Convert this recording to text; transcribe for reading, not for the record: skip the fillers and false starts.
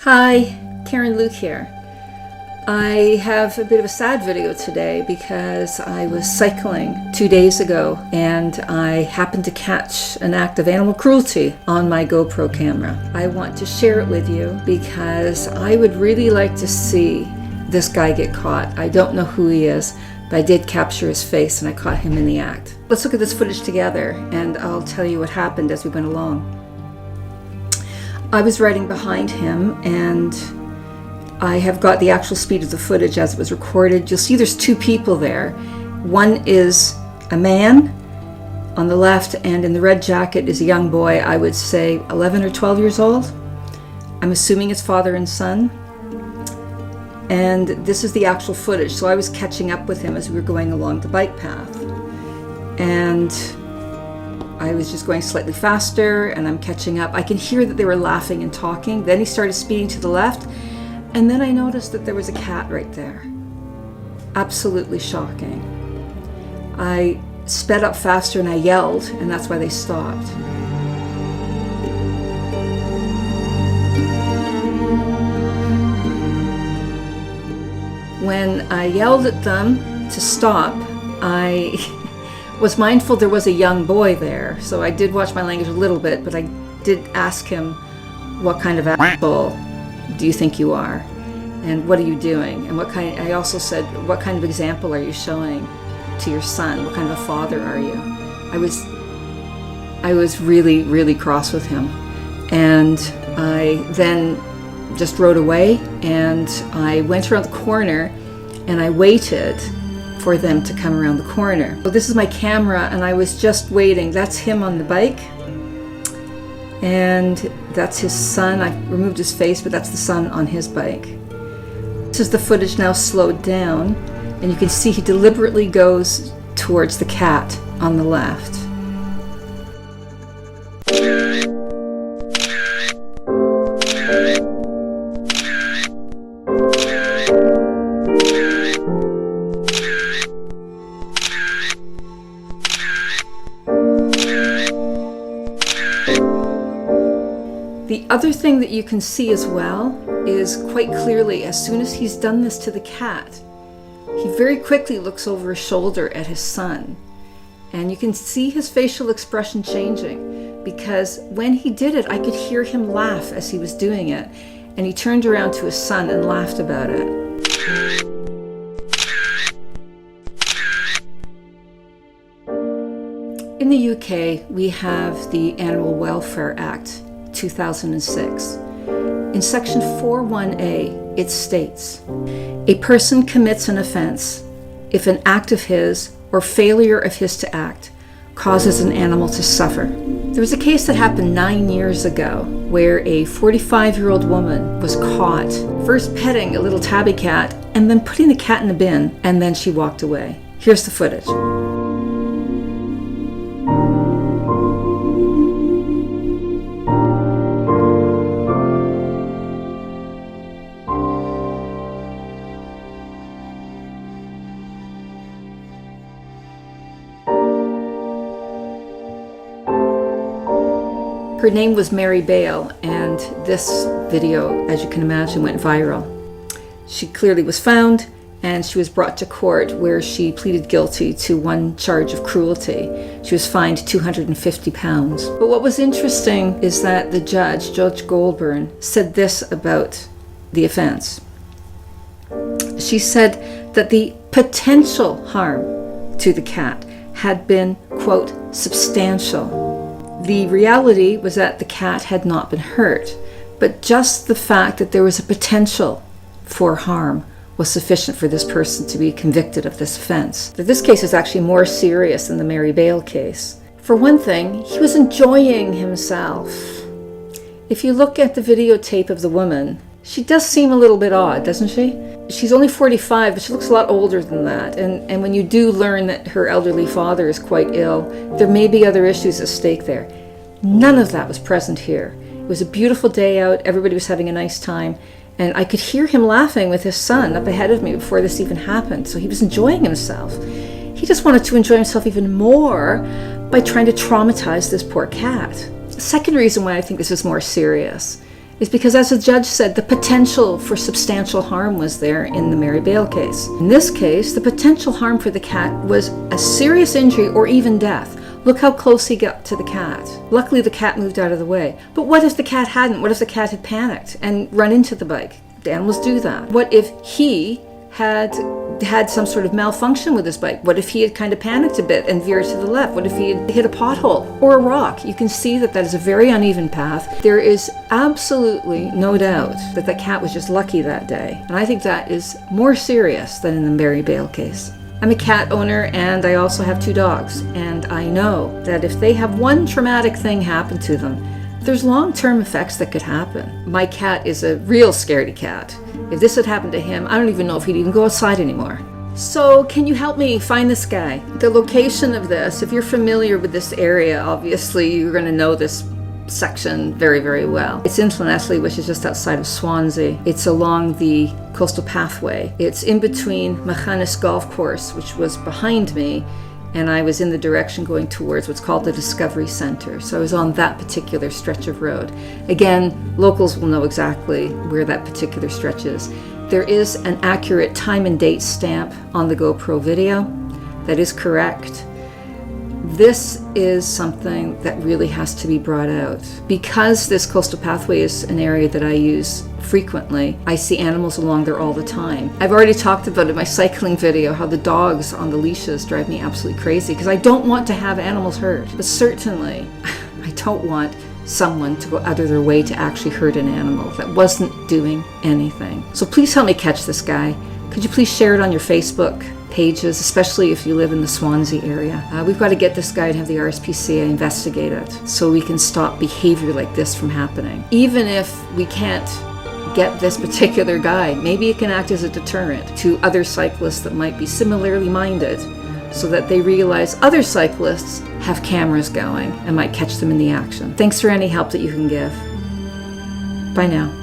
Hi, Karen Luke here. I have a bit of a sad video today because I was cycling 2 days ago and I happened to catch an act of animal cruelty on my GoPro camera. I want to share it with you because I would really like to see this guy get caught. I don't know who he is, but I did capture his face and I caught him in the act. Let's look at this footage together and I'll tell you what happened as we went along. I was riding behind him and I have got the actual speed of the footage as it was recorded. You'll see there's two people there. One is a man on the left and in the red jacket is a young boy, I would say 11 or 12 years old. I'm assuming it's father and son. And this is the actual footage. So I was catching up with him as we were going along the bike path. And I was just going slightly faster and I'm catching up. I can hear that they were laughing and talking. Then he started speeding to the left. And then I noticed that there was a cat right there. Absolutely shocking. I sped up faster and I yelled, and that's why they stopped. When I yelled at them to stop, I was mindful there was a young boy there, so I did watch my language a little bit, but I did ask him, what kind of asshole do you think you are? And what are you doing? And I also said, what kind of example are you showing to your son? What kind of a father are you? I was really, really cross with him. And I then just rode away and I went around the corner and I waited for them to come around the corner. So this is my camera and I was just waiting. That's him on the bike. And that's his son. I removed his face, but that's the son on his bike. This is the footage now slowed down, and you can see he deliberately goes towards the cat on the left. The other thing that you can see as well is quite clearly, as soon as he's done this to the cat, he very quickly looks over his shoulder at his son. And you can see his facial expression changing because when he did it, I could hear him laugh as he was doing it. And he turned around to his son and laughed about it. In the UK, we have the Animal Welfare Act 2006. In section 4.1a, it states, a person commits an offense if an act of his or failure of his to act causes an animal to suffer. There was a case that happened 9 years ago where a 45-year-old woman was caught first petting a little tabby cat and then putting the cat in a bin, and then she walked away. Here's the footage. Her name was Mary Bale, and this video, as you can imagine, went viral. She clearly was found, and she was brought to court where she pleaded guilty to one charge of cruelty. She was fined £250. But what was interesting is that the judge, Judge Goldburn, said this about the offense. She said that the potential harm to the cat had been, quote, substantial. The reality was that the cat had not been hurt, but just the fact that there was a potential for harm was sufficient for this person to be convicted of this offense. This case is actually more serious than the Mary Bale case. For one thing, he was enjoying himself. If you look at the videotape of the woman, she does seem a little bit odd, doesn't she? She's only 45, but she looks a lot older than that. And when you do learn that her elderly father is quite ill, there may be other issues at stake there. None of that was present here. It was a beautiful day out. Everybody was having a nice time. And I could hear him laughing with his son up ahead of me before this even happened. So he was enjoying himself. He just wanted to enjoy himself even more by trying to traumatize this poor cat. The second reason why I think this is more serious is because, as the judge said, the potential for substantial harm was there in the Mary Bale case. In this case, the potential harm for the cat was a serious injury or even death. Look how close he got to the cat. Luckily, the cat moved out of the way. But what if the cat hadn't? What if the cat had panicked and run into the bike? The animals do that. What if he had some sort of malfunction with his bike? What if he had kind of panicked a bit and veered to the left? What if he had hit a pothole or a rock? You can see that that is a very uneven path. There is absolutely no doubt that the cat was just lucky that day. And I think that is more serious than in the Mary Bale case. I'm a cat owner and I also have 2 dogs. And I know that if they have one traumatic thing happen to them, there's long-term effects that could happen. My cat is a real scaredy cat. If this had happened to him, I don't even know if he'd even go outside anymore. So can you help me find this guy? The location of this, if you're familiar with this area, obviously you're going to know this section very, very well. It's in Llanelli, which is just outside of Swansea. It's along the coastal pathway. It's in between Machanis Golf Course, which was behind me, and I was in the direction going towards what's called the Discovery Center. So I was on that particular stretch of road. Again, locals will know exactly where that particular stretch is. There is an accurate time and date stamp on the GoPro video. That is correct. This is something that really has to be brought out. Because this coastal pathway is an area that I use frequently, I see animals along there all the time. I've already talked about in my cycling video how the dogs on the leashes drive me absolutely crazy because I don't want to have animals hurt. But certainly, I don't want someone to go out of their way to actually hurt an animal that wasn't doing anything. So please help me catch this guy. Could you please share it on your Facebook pages, especially if you live in the Swansea area? We've got to get this guy and have the RSPCA investigate it so we can stop behavior like this from happening. Even if we can't get this particular guy, maybe it can act as a deterrent to other cyclists that might be similarly minded so that they realize other cyclists have cameras going and might catch them in the action. Thanks for any help that you can give. Bye now.